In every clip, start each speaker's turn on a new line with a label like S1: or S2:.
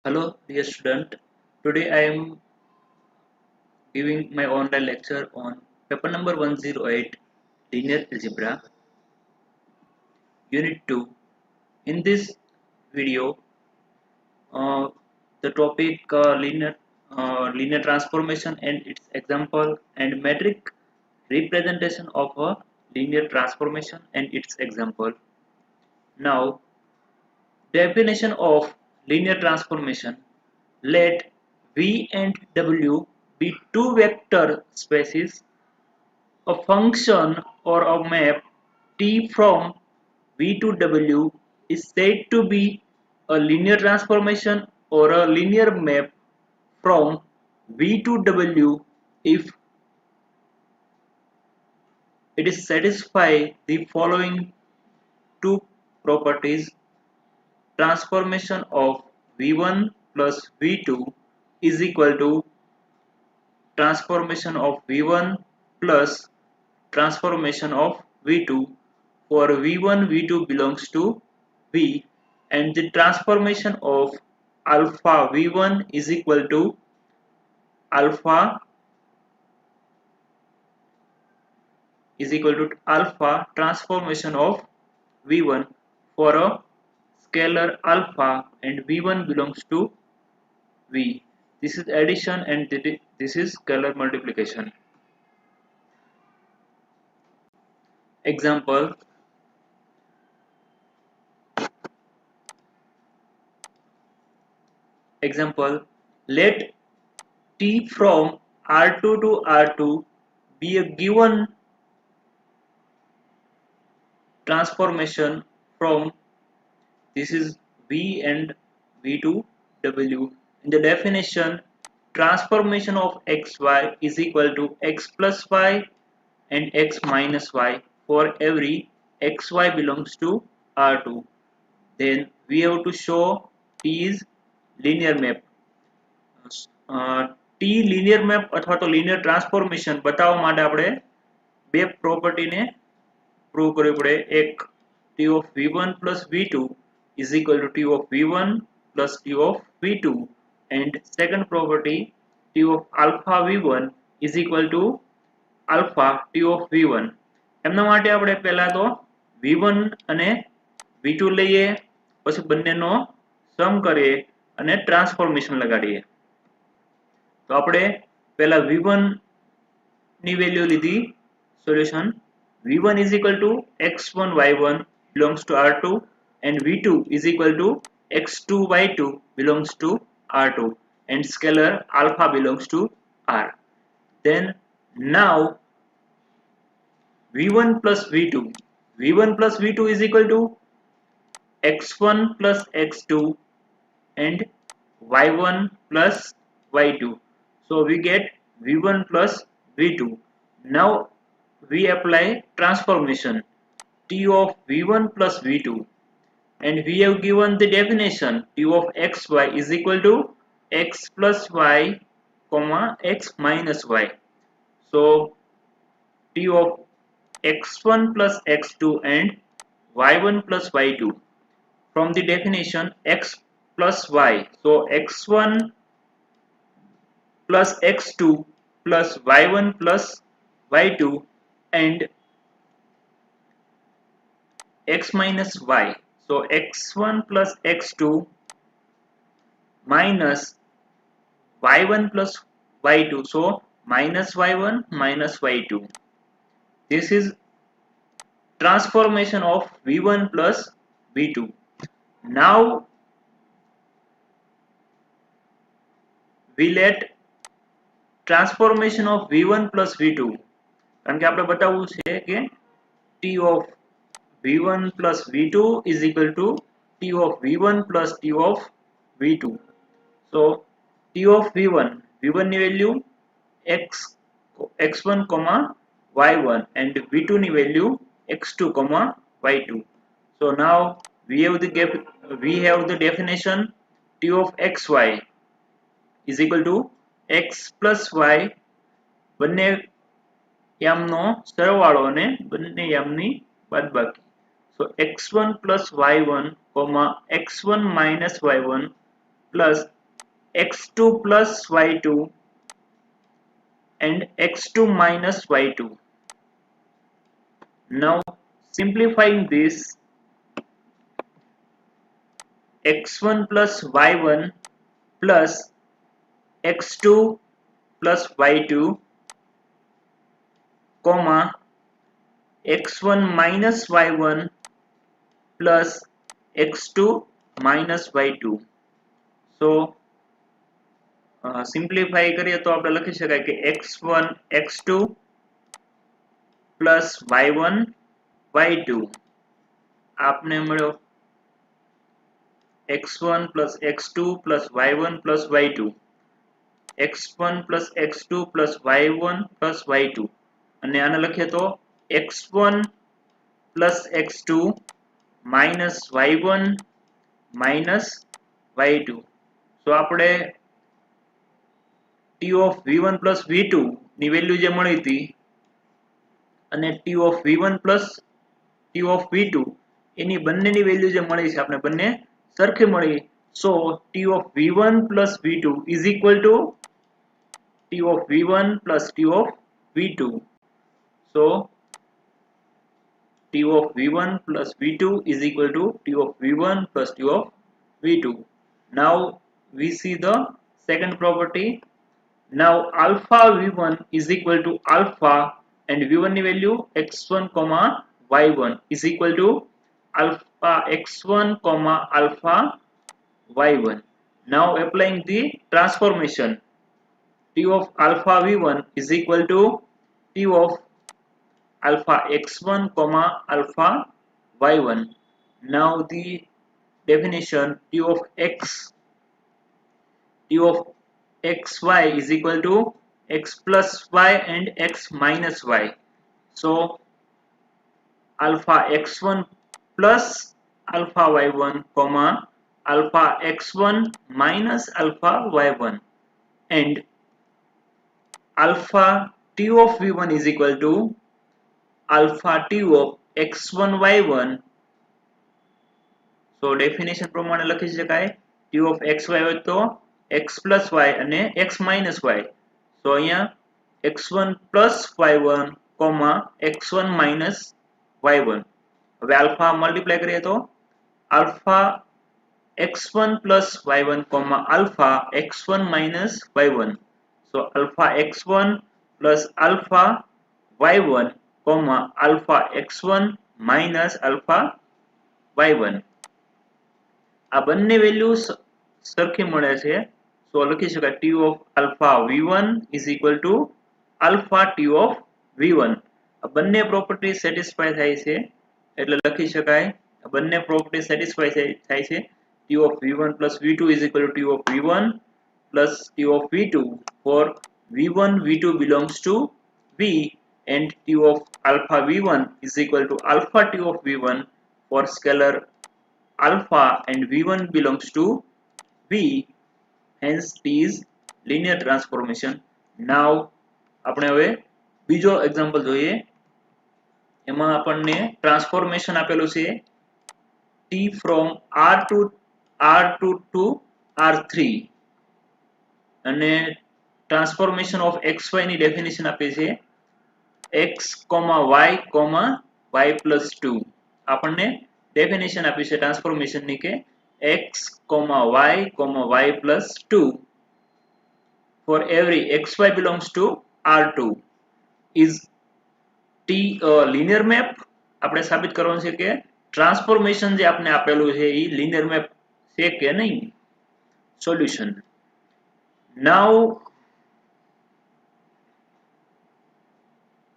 S1: Hello, dear student. Today I am giving my online lecture on paper number 108 Linear Algebra, Unit 2. In this video, uh, the topic linear transformation and its example and metric representation of a linear transformation and its example. Now, definition of linear transformation. Let V and W be two vector spaces. A function or a map T from V to W is said to be a linear transformation or a linear map from V to W if it is satisfy the following two properties. Transformation of V1 plus V2 is equal to transformation of V1 plus transformation of V2 for V1 V2 belongs to V, and the transformation of alpha V1 is equal to alpha transformation of V1 for a scalar alpha, and V1 belongs to V. This is addition and this is scalar multiplication. Example: let T from R2 to R2 be a given transformation from this is V and V to W. In the definition, transformation of xy is equal to x plus y and x minus y for every xy belongs to R2. Then we have to show T is linear map. T linear map અથવા તો linear transformation બતાવવા માટે આપણે બે પ્રોપર્ટીને prove કરવી પડે. એક T of V1 plus V2 is equal to T of V1 plus T of V2, and second property T of alpha V1 is equal to alpha T of V1. એમના માટે આપણે પહેલા તો V1 અને V2 લઈએ, પછી બંનેનો સમ કરીએ અને ટ્રાન્સફોર્મેશન લગાડીએ. તો આપણે પહેલા V1 ની વેલ્યુ લીધી. Solution V1 is equal to x1 y1 belongs to R2 and V2 is equal to x2 y2 belongs to R2 and scalar alpha belongs to R. Then now V1 plus V2 is equal to x1 plus x2 and y1 plus y2. So we get V1 plus V2. Now we apply transformation T of V1 plus V2, and we have given the definition T of xy is equal to x plus y comma x minus y. So T of x1 plus x2 and y1 plus y2 from the definition x plus y. So x1 plus x2 plus y1 plus y2 and x minus y. So x1 plus x2 minus y1 plus y2. So minus y1 minus y2. This is transformation of V1 plus V2. Now we let transformation of V1 plus V2, કારણ કે આપણે બતાવવું છે કે T of V1 plus V2 is equal to T of V1 plus T of V2. So T of V1 ની value x1 y1 and V2 ની value x2 y2. So now we have the definition T of xy is equal to x plus y બંને યામનો સરવાળો અને બંને યામની બાદબાકી. So x1 plus y1 x1 minus y1 plus x2 plus y2 and x2 minus y2. Now simplifying this, x1 plus y1 plus x2 plus y2 comma x1 minus y1 plus x2 minus y2. So simplify કરીએ તો આપણે લખી શકાય કે x1 x2 plus y1 y2 આપને મળ્યો x1 plus x2 plus y1 plus y2, x1 plus x2 plus y1 plus y2 અને આને લખીએ તો x1 plus x2 minus y1 minus y2. So આપણે t of v1 plus v2 ની value જે મળી હતી અને t of v1 plus t of v2 એની બંનેની વેલ્યુ જે મળી છે આપણે બંને સરખી મળી. So t of v1 plus v2 is equal to t of v1 plus t of v2. So t of v1 plus v2 is equal to t of v1 plus t of v2. Now we see the second property. Now alpha v1 is equal to alpha and v1 ની value x1 comma y1 is equal to alpha x1 comma alpha y1. Now applying the transformation, t of alpha v1 is equal to t of alpha x1 comma alpha y1. Now the definition, t of xy is equal to x plus y and x minus y. So alpha x1 plus alpha y1 comma alpha x1 minus alpha y1 and alpha t of v1 is equal to alpha t of x1 y1. So definition પ્રમાણે લખી શકાય t of xy હોય તો x plus y અને x minus y. So અહીંયા x1 plus y1 comma x1 minus y1. હવે alpha multiply કરીએ તો alpha x1 plus y1 comma alpha x1 minus y1. So alpha x1 plus alpha y1 comma alpha x1 minus alpha y1. આ બંને value સરખી મળે છે. So લખી શકાય t of alpha v1 is equal to alpha t of v1. આ બંને property satisfy થાય છે એટલે લખી શકાય આ બંને પ્રોપર્ટી સેટિસ્ફાય થાય છે. t of v1 plus v2 is equal to t of v1 plus t of v2 for v1 v2 belongs to v and t of alpha v1 is equal to alpha t of v1 for scalar alpha and v1 belongs to v, hence t is linear transformation. Now આપણે હવે બીજો example જોઈએ. એમાં આપણને transformation આપેલું છે t from r2 to r3 અને transformation of xy ની ડેફિનેશન આપી છે x, y, y plus 2. આપણને ડેફિનેશન આપી છે ટ્રાન્સફોર્મેશન ની કે x, y plus 2 for every xy belongs to r2 is t a linear map. આપણે સાબિત કરવાનું છે કે ટ્રાન્સફોર્મેશન જે આપણે આપેલું છે એ linear map છે કે નહીં. Solution. Now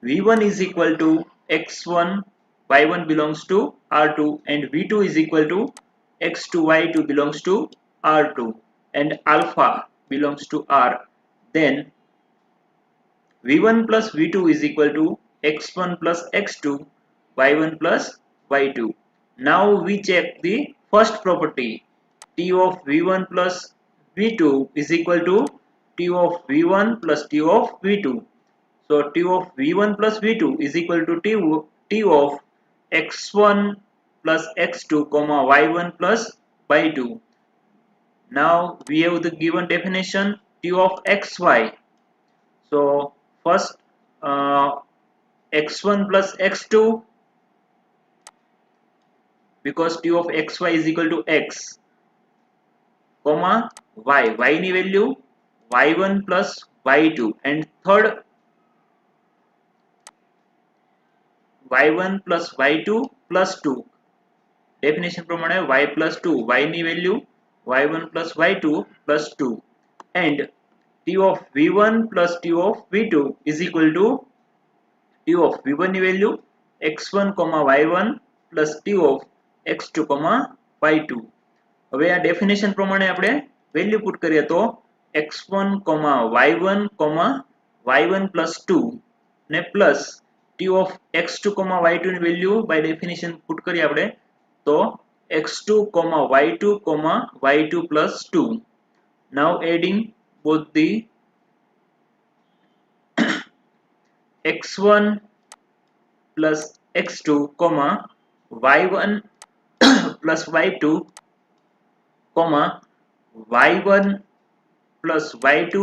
S1: v1 is equal to x1, y1 belongs to r2 and v2 is equal to x2, y2 belongs to r2 and alpha belongs to r. Then v1 plus v2 is equal to x1 plus x2, y1 plus y2. Now we check the first property, t of v1 plus v2 is equal to t of v1 plus t of v2. So t of v1 plus v2 is equal to t of x1 plus x2 comma y1 plus y2. Now we have the given definition t of xy. So first x1 plus x2, because t of xy is equal to x, comma y ની value y1 plus y2, and third y1 plus y2 plus 2. Definition પ્રમાણે y plus 2, y ની value y1 plus y2 plus 2, and t of v1 plus t of v2 is equal to t of v1 ની value x1, y1 plus t of x2, y2. હવે આ definition પ્રમાણે આપણે value put કરીએ તો x1, y1, y1 plus 2 ને plus t of x2, y2 ની value by definition put કરીએ આપણે તો x2, y2, y2 plus 2. Now adding both the x1 plus x2, y1 plus y2, y1 plus y2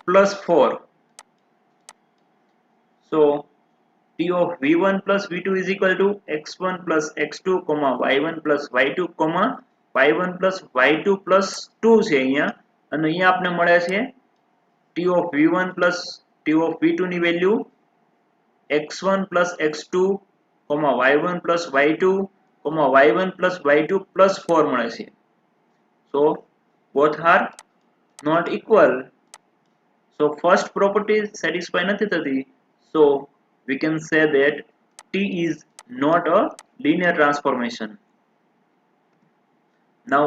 S1: plus 4. So t of v1 plus v2 is equal to x1 plus x2, y1 plus y2, y1 plus y2 plus 2 છે અહીંયા, અને અહીંયા આપણે મળે છે t of v1 plus t of v2 ની value x1 plus x2, y1 plus y2, y1 plus y2 plus 4 મળે છે. So both are not equal. So first property satisfy નથી થતી. So we can say that T is not a linear transformation. Now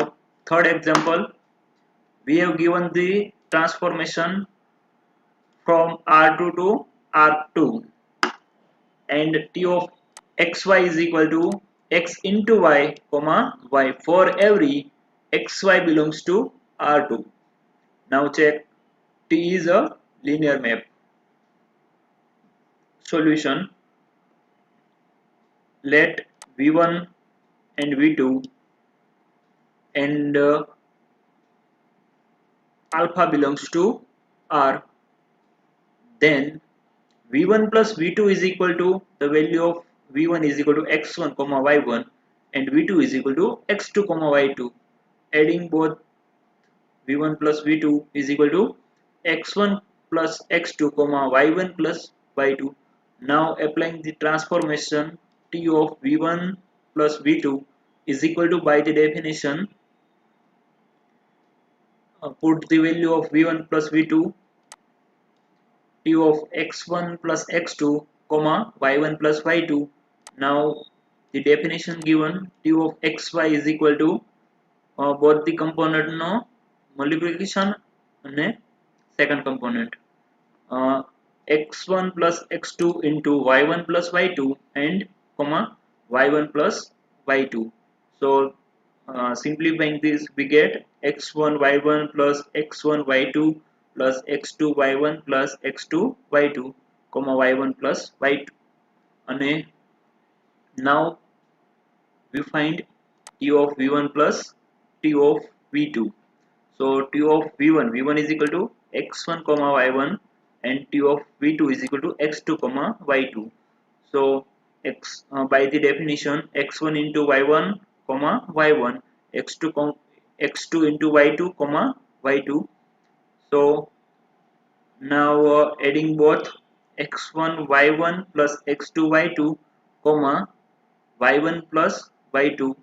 S1: third example, we have given the transformation from R2 to R2, and T of xy is equal to x into y, y for every xy belongs to R2. Now check, T is a linear map. Solution: let v1 and v2 and alpha belongs to R, then v1 plus v2 is equal to the value of v1 is equal to x1, y1, and v2 is equal to x2, y2. Adding both v1 plus v2 is equal to x1 plus x2, y1 plus y2. Now applying the transformation, t of v1 plus v2 is equal to, by the definition, put the value of v1 plus v2, t of x1 plus x2, y1 plus y2. Now the definition given, t of xy is equal to both the component no multiplication and second component x1 plus x2 into y1 plus y2 and y1 plus y2. So simplifying this, we get x1 y1 plus x1 y2 plus x2 y1 plus x2 y2, y1 plus y2. And now we find t of v1 plus t of v2. So t of v1 is equal to x1, y1, and t of v2 is equal to x2, y2. So by the definition, x1 into y1, y1, x2 into y2, y2. So now adding both x1 y1 plus x2 y2, y1 plus y2,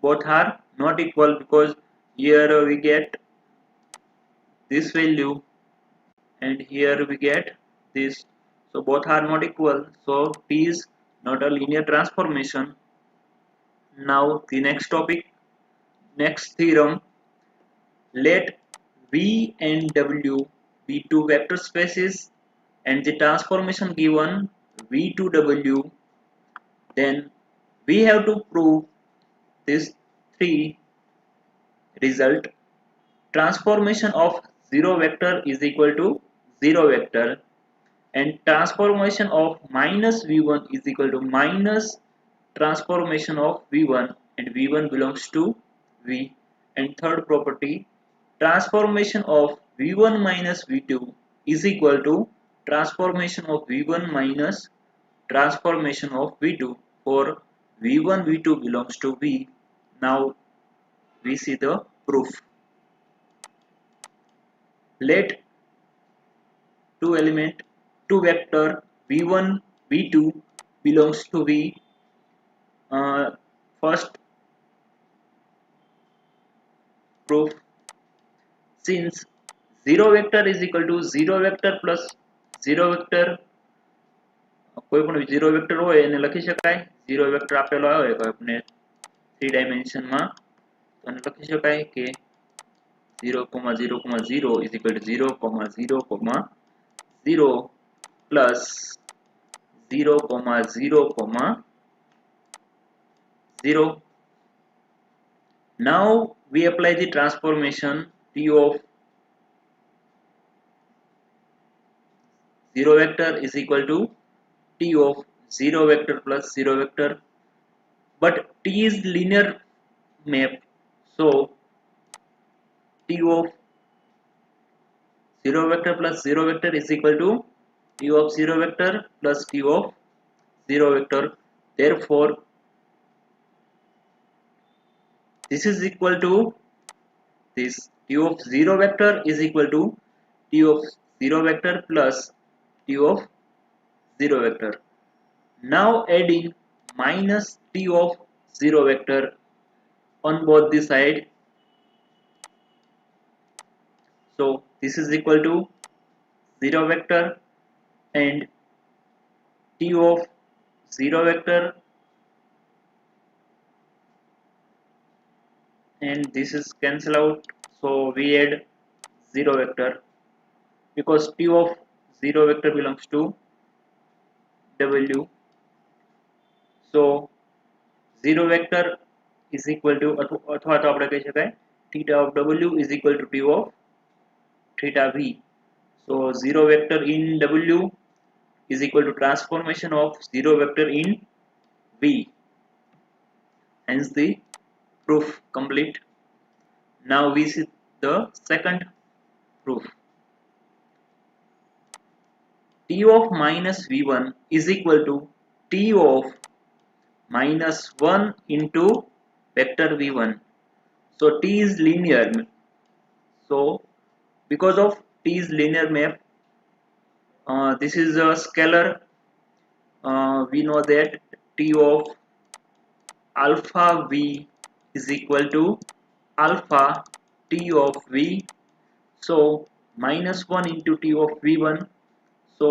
S1: both are not equal, because here we get this value and here we get this, so both are not equal. So T is not a linear transformation. Now the next topic, next theorem: let V and W be two vector spaces and the transformation given V to W, then we have to prove this three result. Transformation of 0 vector is equal to 0 vector, and transformation of minus v1 is equal to minus transformation of v1, and v1 belongs to v. And third property, transformation of v1 minus v2 is equal to transformation of v1 minus transformation of v2 for v1 v2 belongs to v. Now we see the proof. Let two vector v1 v2 belongs to v. First proof, since 0 vector is equal to 0 vector plus 0 vector, કોઈ પણ 0 vector હોય એને લખી શકાય. 0 vector આપેલો આવે તો આપણે 3 ડાયમેન્શન માં તો એને લખી શકાય કે 0, 0, 0 is equal to 0, 0, 0 plus 0, 0, 0. Now we apply the transformation T of 0 vector is equal to T of 0 vector plus 0 vector, but T is linear map, so T of 0 vector plus 0 vector is equal to T of 0 vector plus T of 0 vector. Therefore this is equal to this. T of 0 vector is equal to T of 0 vector plus T of 0 vector. Now adding minus T of 0 vector on both the side. So this is equal to 0 vector and T of 0 vector, and this is cancel out, so we add 0 vector because T of 0 vector belongs to W. So 0 vector is equal to अथवा तो આપણે કહી શકાય theta of W is equal to T of theta V. So 0 vector in W is equal to transformation of 0 vector in V. Hence the proof complete. Now we see the second proof. T of minus V1 is equal to T of minus 1 into vector V1. So T is linear. So because of T is linear map, this is a scalar. We know that T of alpha V is equal to alpha T of V. So minus 1 into T of V1. So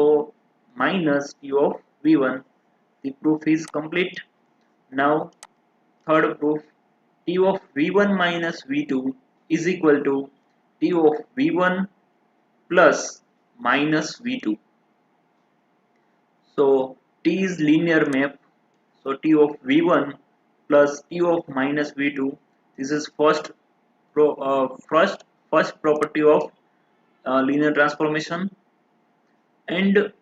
S1: minus T of V1. The proof is complete. Now third proof, T of V1 minus V2 is equal to T of V1 plus minus V2. So T is linear map. So T of V1 plus T of minus V2. This is first property of linear transformation, and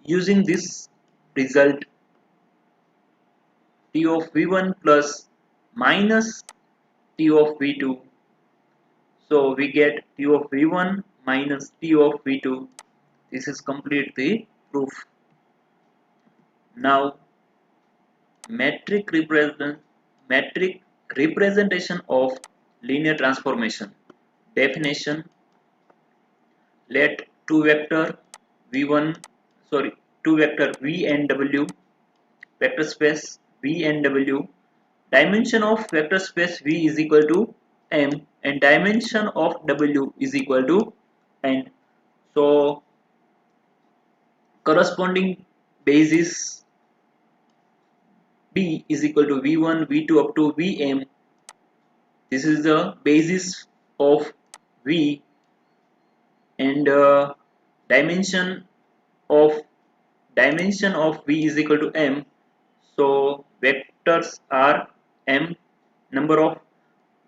S1: using this result T of V1 plus minus T of V2. So we get T of V1 minus T of V2. This is complete the proof. Now metric representation of linear transformation. Definition: let two vector V and W, vector space V and W, dimension of vector space V is equal to M and dimension of W is equal to N. So corresponding basis B is equal to V1, V2 up to Vm. This is the basis of V, and dimension of V is equal to M. So vectors are M, number of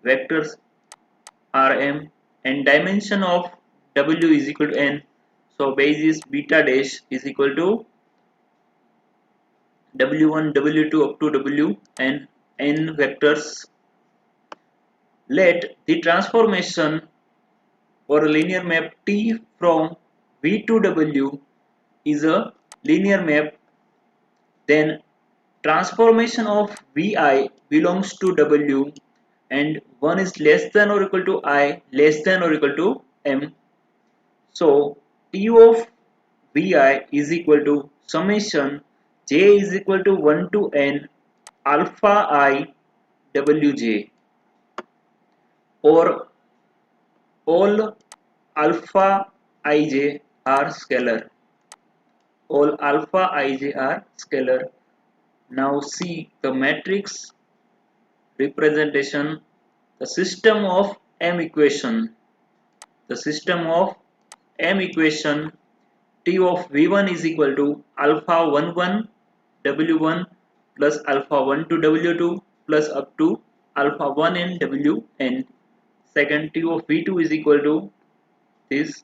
S1: vectors are M, and dimension of W is equal to N. So basis beta dash is equal to W1, W2 up to W and N vectors. let the transformation or a linear map T from V to W is a linear map, then transformation of Vi belongs to W and 1 is less than or equal to I less than or equal to M. So T of Vi is equal to summation j is equal to 1 to n alpha I Wj, or all alpha ij are scalar. All alpha ij are scalar. Now see the matrix representation, the system of M equation. The system of M equation, T of V1 is equal to alpha 11 W1 plus alpha 12 W2 plus up to alpha 1n Wn. Second, T of V2 is equal to this,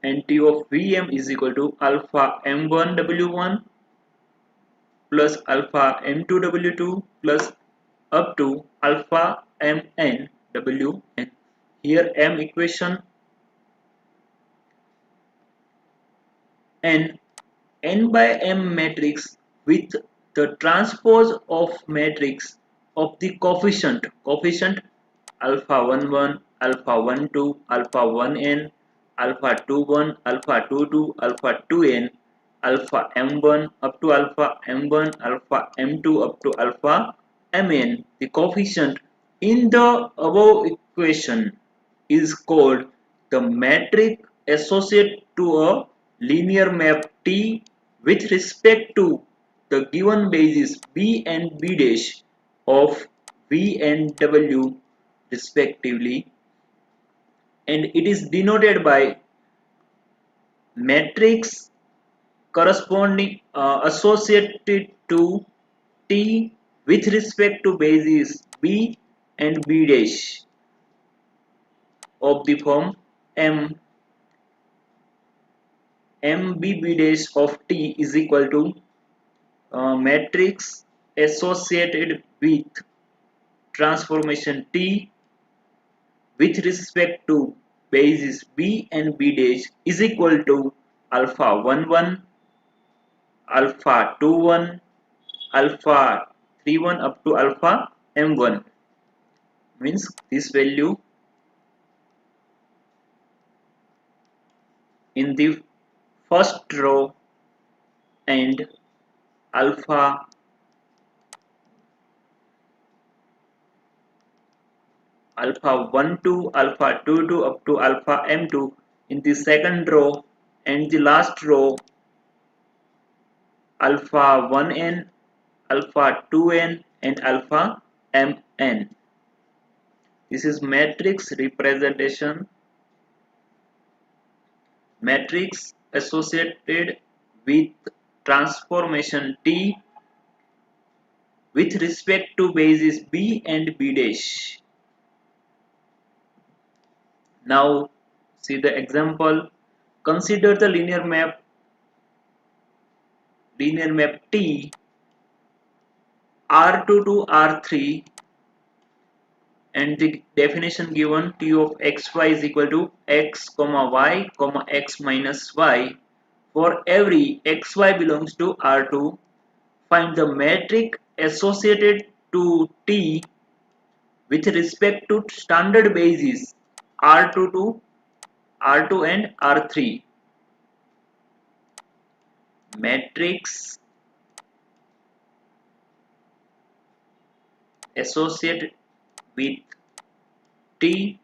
S1: and T of Vm is equal to alpha m1 W1 plus alpha m2 W2 plus up to alpha mn Wn. Here M equation, and n by m matrix with the transpose of matrix of the coefficient alpha 11 alpha 12 alpha 1n alpha 21 alpha 22 alpha 2n alpha m1 up to alpha m1 alpha m2 up to alpha mn. The coefficient in the above equation is called the matrix associated to a linear map T with respect to the given basis B and B dash of V and W respectively, and it is denoted by matrix corresponding associated to T with respect to basis B and B dash of the form M MBB dash of T is equal to matrix associated with transformation T with respect to basis B and B dash is equal to alpha 11 alpha 21 alpha 31 up to alpha m1. Means this value in the first row and alpha 1 to alpha 2 to up to alpha m2 in the second row, and the last row alpha 1n alpha 2n and alpha mn. This is matrix representation, matrix associated with transformation T with respect to basis B and B dash. Now see the example. Consider the linear map T R2 to R3, and the definition given T of xy is equal to x comma y comma x minus y. For every xy belongs to R2, find the matrix associated to T with respect to standard basis R2 and R3. Matrix associated with T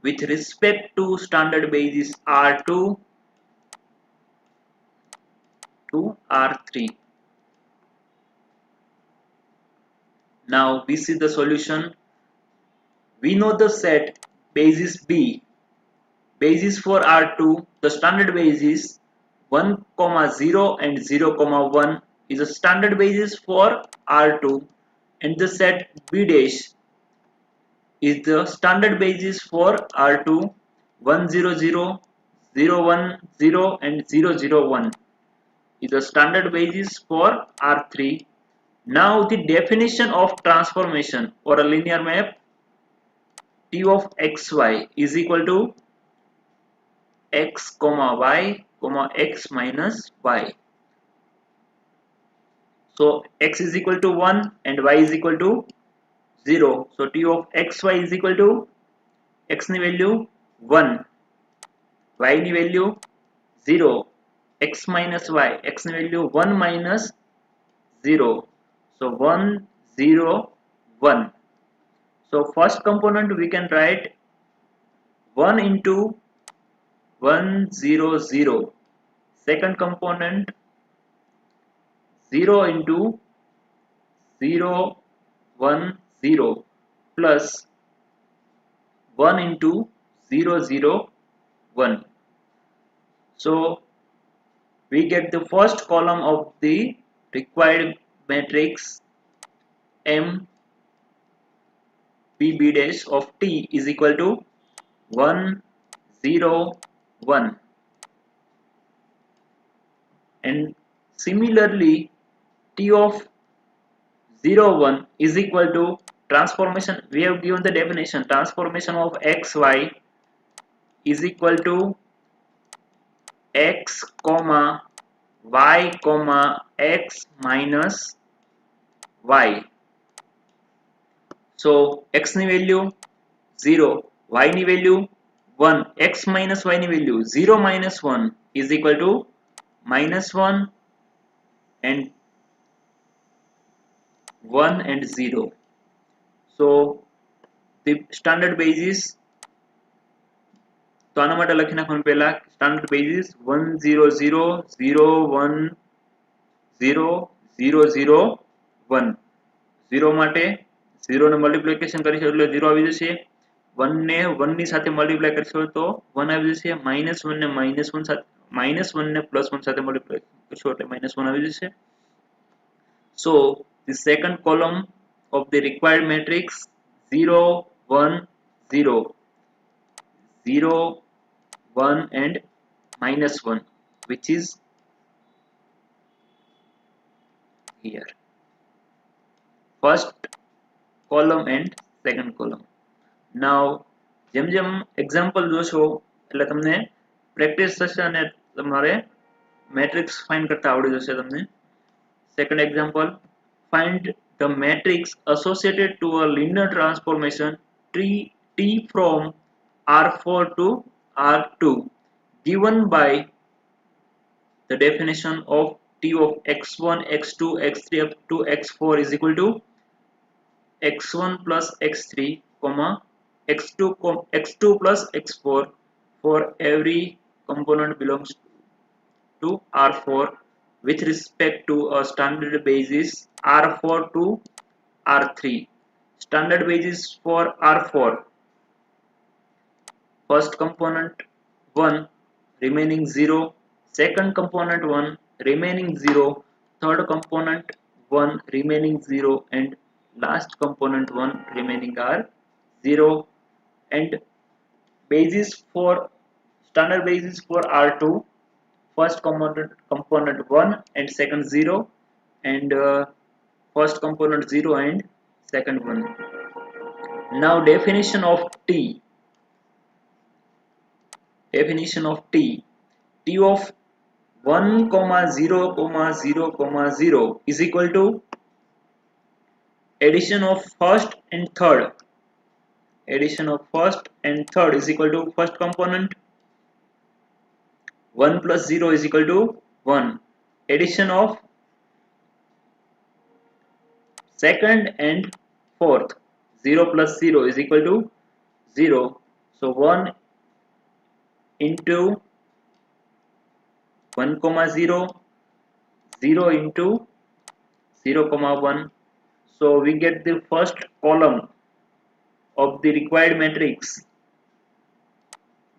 S1: with respect to standard basis R2 to R3. Now we see the solution. We know the set basis B. Basis for R2, the standard basis 1, 0 and 0, 1 is a standard basis for R2, and the set B dash is the standard basis for R2 1, 0, 0, 0, 1, 0 and 0, 0, 1 is a standard basis for R3. Now the definition of transformation or a linear map t of xy is equal to x comma y comma x minus y. So x is equal to 1 and y is equal to 0. So t of xy is equal to x ની value 1, y ની value 0, x minus y, x ની value 1 minus 0. So 1 0 1. So first component we can write 1 into 1 0 0. Second component 0 into 0 1 0 plus 1 into 0 0 1. So we get the first column of the required matrix M B dash of t is equal to 1 0 1, and similarly t of 0 1 is equal to transformation. We have given the definition, transformation of xy is equal to x comma y comma x minus y. So x ની value 0, y ની value 1, x minus y ની value 0 minus 1 is equal to minus 1 and 1 and 0. So the standard basis, તો આના માટે લખી નાખવાનું પહેલા standard basis 1 0 0 0 1 0 0 0 1. 0 માટે 0 ને મલ્ટીપ્લિકેશન કરીશું એટલે 0 આવી જશે, 1 ને 1 ની સાથે મલ્ટીપ્લાય કરીશું તો 1 આવી જશે, -1 ને -1 સાથે -1 ને +1 સાથે મલ્ટીપ્લાય કરીશું એટલે -1 આવી જશે. So the second column of the required matrix 0 1 0 0 1 and -1, which is here, first column and second column. Now જેમ જેમ એક્ઝામ્પલ જોશો એટલે તમને પ્રેક્ટિસ થશે અને તમારે મેટ્રિક્સ ફાઇન્ડ કરતા આવડી જશે તમને. Second example, find the matrix associated to a linear transformation T from R4 to R2 given by the definition of T of x1 x2 x3 up to x4 is equal to x1 plus x3 comma x2 plus x4 for every component belongs to R4 with respect to a standard basis R4 to R3. Standard basis for R4, first component 1 remaining 0, second component 1 remaining 0, third component 1 remaining 0, and last component 1 remaining are 0. And basis for standard basis for R2, first component 1 and second 0, and first component 0 and second 1. Now definition of t of 1 comma 0 comma 0 comma 0 is equal to addition of first and third is equal to first component 1 plus 0 is equal to 1, addition of second and fourth 0 plus 0 is equal to 0. So 1 into 1 comma 0, 0 into 0 comma 1. So we get the first column of the required matrix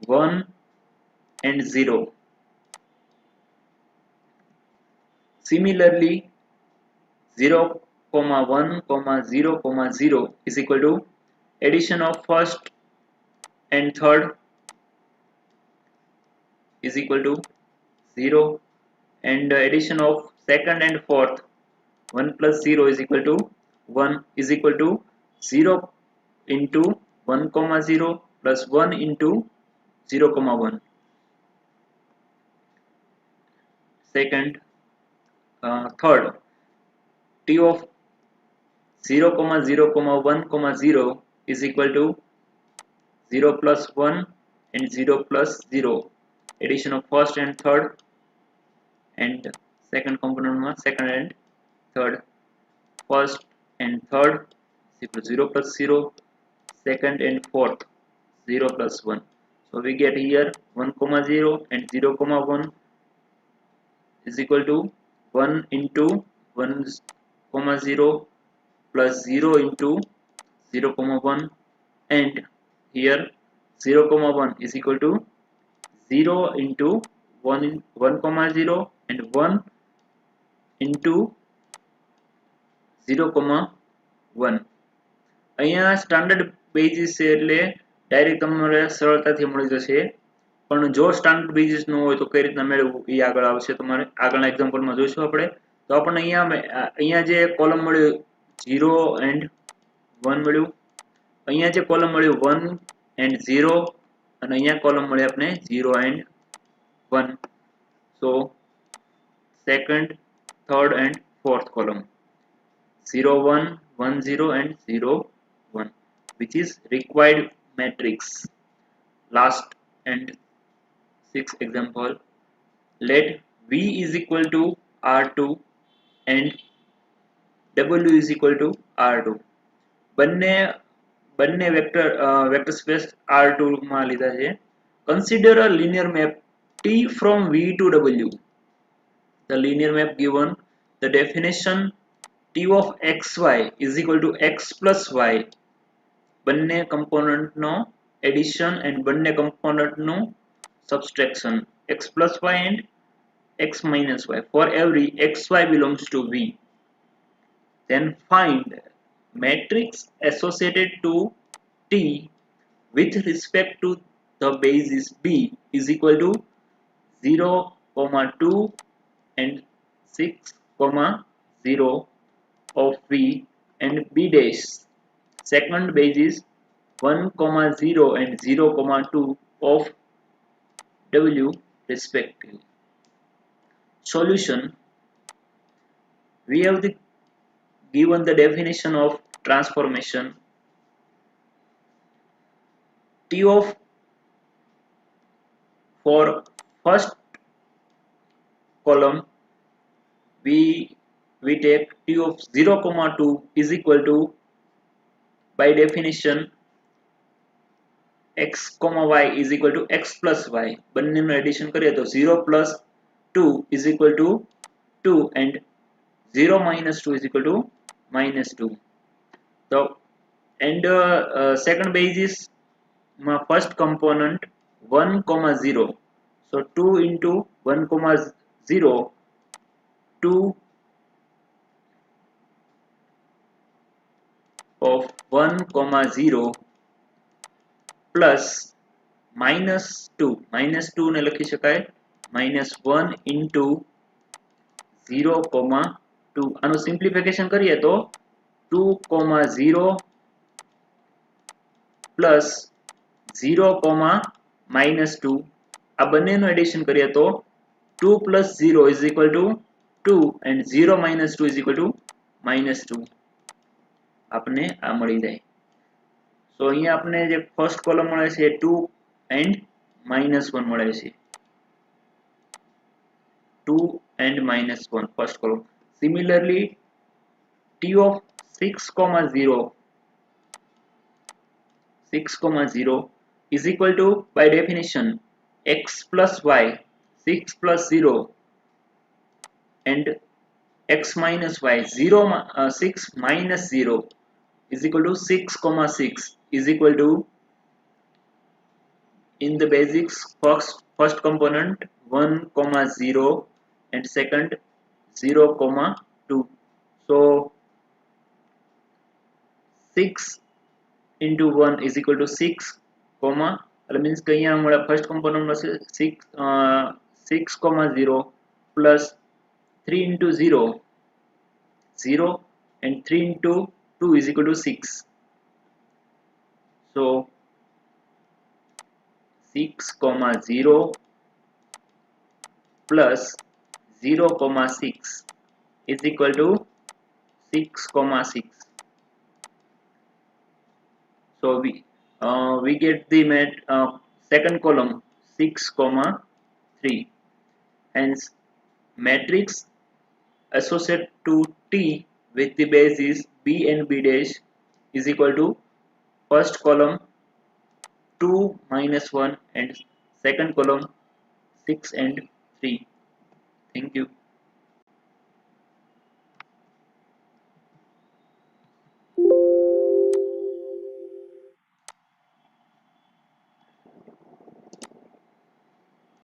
S1: 1 and 0. Similarly 0 comma 1 comma 0 comma 0 is equal to addition of first and third is equal to 0, and addition of second and fourth 1 plus 0 is equal to 1 is equal to 0 into 1,0 plus 1 into 0,1. Second, third, t of 0,0,1,0 is equal to 0 plus 1 and 0 plus 0. Addition of first and third and second component, second and third. First and third is equal to 0 plus 0. Second and fourth 0 plus 1. So we get here 1,0 and 0,1 is equal to 1 into 1,0 plus 0 into 0,1, and here 0,1 is equal to 0 into 1,0 and 1 into 0,1. અહીંયા standard basis છે એટલે direct તમારે સરળતાથી મળી જશે, પણ જો standard basis ન હોય તો કઈ રીતના મેળવવું એ આગળ આવશે. તમારે આગળના એક્ઝામ્પલમાં જોઈશું આપણે. તો આપણને અહીંયા જે કોલમ મળ્યું 0 and 1 મળ્યું, અહીંયા જે કોલમ મળ્યું 1 and 0, અને અહીંયા કોલમ મળી આપણે 0 and 1. So second, third and fourth column 0 1 1 0 and 0 1, which is required matrix. Last and sixth example, let V is equal to R2 and W is equal to R2. બંને vector space R2 માં લીધા છે. Consider a linear map T from V to W. The linear map given, the definition T of xy is equal to x plus y. બંને component no addition and બંને component no subtraction, x plus y and x minus y for every xy belongs to V. Then find matrix associated to T with respect to the basis B is equal to 0, 2 and 6, 0 of V and B dash. Second basis 1, 0 and 0, 2 of W respectively. Solution. We have given the definition of transformation. T of, for first column we take T of 0, 2 is equal to, by definition, x, y is equal to x plus y. બંનેનું addition કરીએ તો 0 plus 2 is equal to 2 and 0 minus 2 is equal to minus 2. So and second basis first component 1, 0. So 2 into 1, 0, 2 of 1, 0 plus minus 2 ને લખી શકાય minus 1 into 0, 2. આનું simplification કરીએ તો 2, 0 plus 0, minus 2. આ બંનેનું એડિશન કરીએ તો 2 plus 0 is equal to 2 and 0 minus 2 is equal to minus 2. આપને આ મળી જાય. So અહીંયા આપને જે ફર્સ્ટ કોલમ મળે છે 2 and minus 1 મળે છે. 2 and minus 1 first column. Similarly, T of 6, 0 is equal to, by definition, x plus y, 6 plus 0 and x minus y, 6 minus 0 is equal to 6, 6 is equal to, in the basics, first component 1, 0 and second 0, 2. So 6 into 1 is equal to 6, means first component was 6, 0 plus 3 into 0, 0 and 3 into 2 is equal to 6. So So 6 comma 0 plus 0 comma 6 is equal to 6 comma 6. So we get the second column 6 comma 3. Hence matrix associated to T with the bases B and B dash is equal to first column 2 minus 1 and second column 6 and 3. Thank you.